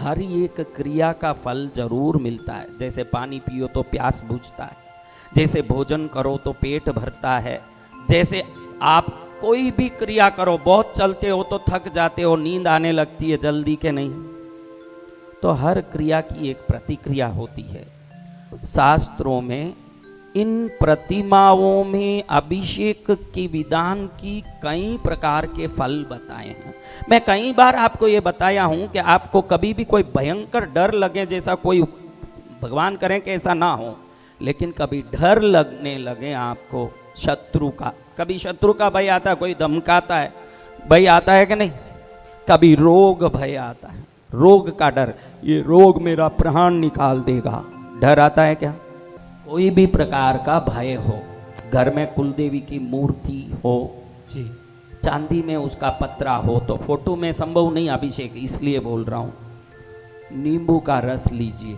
हर एक क्रिया का फल जरूर मिलता है। जैसे पानी पियो तो प्यास बुझता है, जैसे भोजन करो तो पेट भरता है, जैसे आप कोई भी क्रिया करो, बहुत चलते हो तो थक जाते हो, नींद आने लगती है जल्दी के नहीं, तो हर क्रिया की एक प्रतिक्रिया होती है। शास्त्रों में इन प्रतिमाओं में अभिषेक की विधान की कई प्रकार के फल बताए हैं। मैं कई बार आपको ये बताया हूं कि आपको कभी भी कोई भयंकर डर लगे, जैसा कोई भगवान करें कि ऐसा ना हो, लेकिन कभी डर लगने लगे आपको शत्रु का, कभी शत्रु का भय आता है, कोई धमकाता है, भय आता है कि नहीं, कभी रोग भय आता है, रोग का डर, ये रोग मेरा प्राण निकाल देगा, डर आता है क्या? कोई भी प्रकार का भय हो, घर में कुलदेवी की मूर्ति हो जी, चांदी में उसका पत्रा हो, तो फोटो में संभव नहीं अभिषेक, इसलिए बोल रहा हूं। नींबू का रस लीजिए,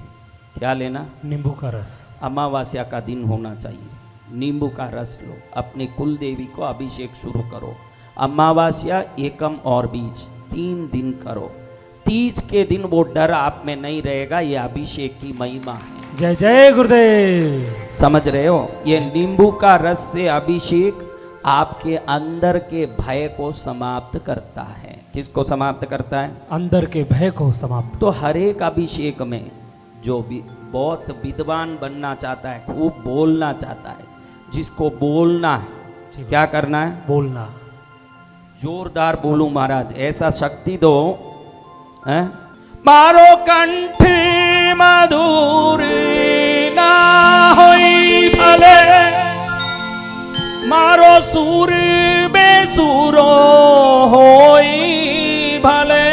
क्या लेना? नींबू का रस। अमावस्या का दिन होना चाहिए, नींबू का रस लो, अपनी कुल देवी को अभिषेक शुरू करो। अमावस्या, एकम और बीज 3 दिन करो। तीज के दिन वो डर आप में नहीं रहेगा, ये अभिषेक की महिमा है। जय जय गुरुदेव। समझ रहे हो? ये नींबू का रस से अभिषेक आपके अंदर के भय को समाप्त करता है। किसको समाप्त करता है? अंदर के भय को समाप्त। तो हर एक अभिषेक में जो भी बहुत विद्वान बनना चाहता है, खूब बोलना चाहता है, जिसको बोलना है, क्या करना है? बोलना। जोरदार बोलूं महाराज, ऐसा शक्ति दो है? मारो कंठ मधुर ना होई भले, मारो सूर बेसुरो होई भले,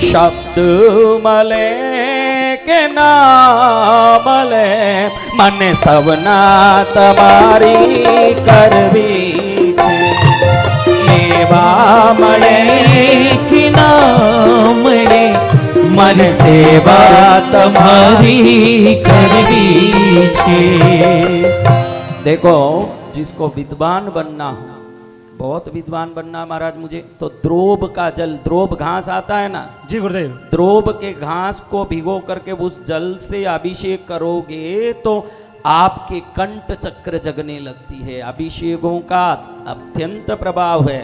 शब्द मले के ना मले, मन सवना तमारी करवी सेवा मळे कि ना मळे, मन सेवा तुम्हारी करवी छे। देखो, जिसको विद्वान बनना हो, बहुत विद्वान बनना महाराज मुझे, तो द्रोब का जल, द्रोब घास आता है ना जी गुरुदेव, द्रोब के घास को भिगो करके उस जल से अभिषेक करोगे तो आपके कंठ चक्र जगने लगती है। अभिषेकों का अत्यंत प्रभाव है।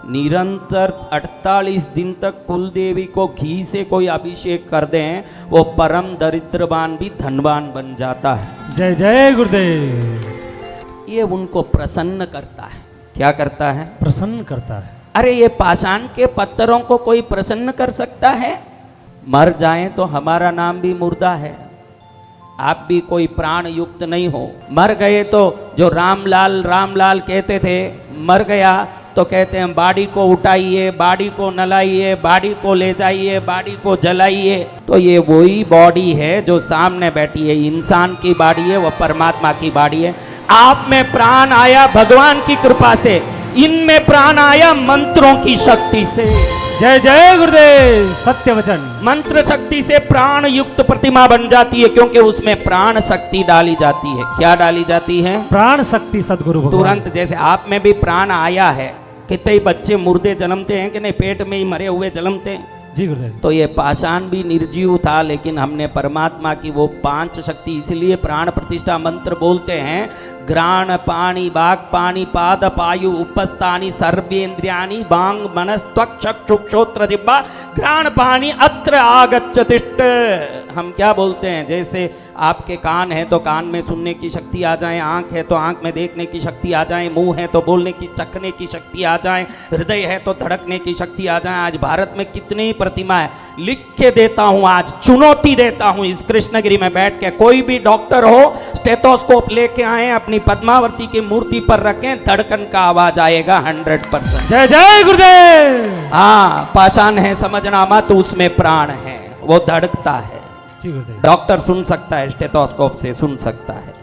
निरंतर 48 दिन तक कुल देवी को घी से कोई अभिषेक कर दें, वो परम दरिद्रवान भी धनवान बन जाता है। जय जय गुरुदेव। ये उनको प्रसन्न करता है। क्या करता है? प्रसन्न करता है। अरे ये पाषाण के पत्थरों को कोई प्रसन्न कर सकता है? मर जाएं तो हमारा नाम भी मुर्दा है, आप भी कोई प्राण युक्त नहीं हो। मर गए तो जो रामलाल रामलाल कहते थे, मर गया तो कहते हैं बाड़ी को उठाइए, बाड़ी को नलाइए, बाड़ी को ले जाइए, बाड़ी को जलाइए। तो ये वही बॉडी है जो सामने बैठी है, इंसान की बॉडी है, वह परमात्मा की बॉडी है। आप में प्राण आया भगवान की कृपा से, इनमें प्राण आया मंत्रों की शक्ति से। जय जय गुरुदेव। सत्य वचन। मंत्र शक्ति से प्राण युक्त प्रतिमा बन जाती है, क्योंकि उसमें प्राण शक्ति डाली जाती है। क्या डाली जाती है? प्राण शक्ति। सदगुरु भगवान। तुरंत जैसे आप में भी प्राण आया है। कितने बच्चे मुर्दे जन्मते हैं कि नहीं, पेट में ही मरे हुए जन्मते हैं। जी गुरुदेव। तो ये पाषाण भी निर्जीव था, लेकिन हमने परमात्मा की वो 5 शक्ति, इसलिए प्राण प्रतिष्ठा मंत्र बोलते हैं। घ्राण पाणी बाग पाणी पाद पायु उपस्थानी सर्वेन्द्रियाणि बांग मनस त्वक चक्षुश्रोत्र जिह्वा घ्राण पाणी अत्र आगच्छ तिष्ठ। हम क्या बोलते हैं? जैसे आपके कान है तो कान में सुनने की शक्ति आ जाए, आंख है तो आंख में देखने की शक्ति आ जाए, मुंह है तो बोलने की चखने की शक्ति आ जाए, हृदय है तो धड़कने की शक्ति आ जाए। आज भारत में कितनी प्रतिमा है, लिख के देता हूं, आज चुनौती देता हूं इस कृष्णगिरी में बैठ के। कोई भी डॉक्टर हो, स्टेथोस्कोप लेके आए, अपनी पद्मावती की मूर्ति पर रखें, धड़कन का आवाज आएगा 100%। जय जय गुरुदेव। हाँ, पहचान है, समझना मत, उसमें प्राण है, वो धड़कता है। डॉक्टर सुन सकता है, स्टेथोस्कोप से सुन सकता है।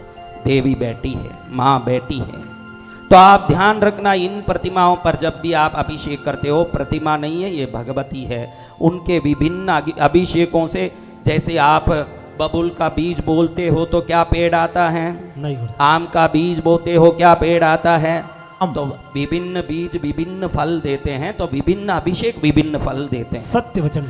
देवी बैठी है, माँ बैठी है। तो आप ध्यान रखना, इन प्रतिमाओं पर जब भी आप अभिषेक करते हो, प्रतिमा नहीं है, ये भगवती है। उनके विभिन्न अभिषेकों से, जैसे आप बबुल का बीज बोलते हो तो क्या पेड़ आता है? नहीं। आम का बीज बोते हो क्या पेड़ आता है? तो विभिन्न बीज विभिन्न फल देते हैं, तो विभिन्न अभिषेक विभिन्न फल देते हैं। सत्य वचन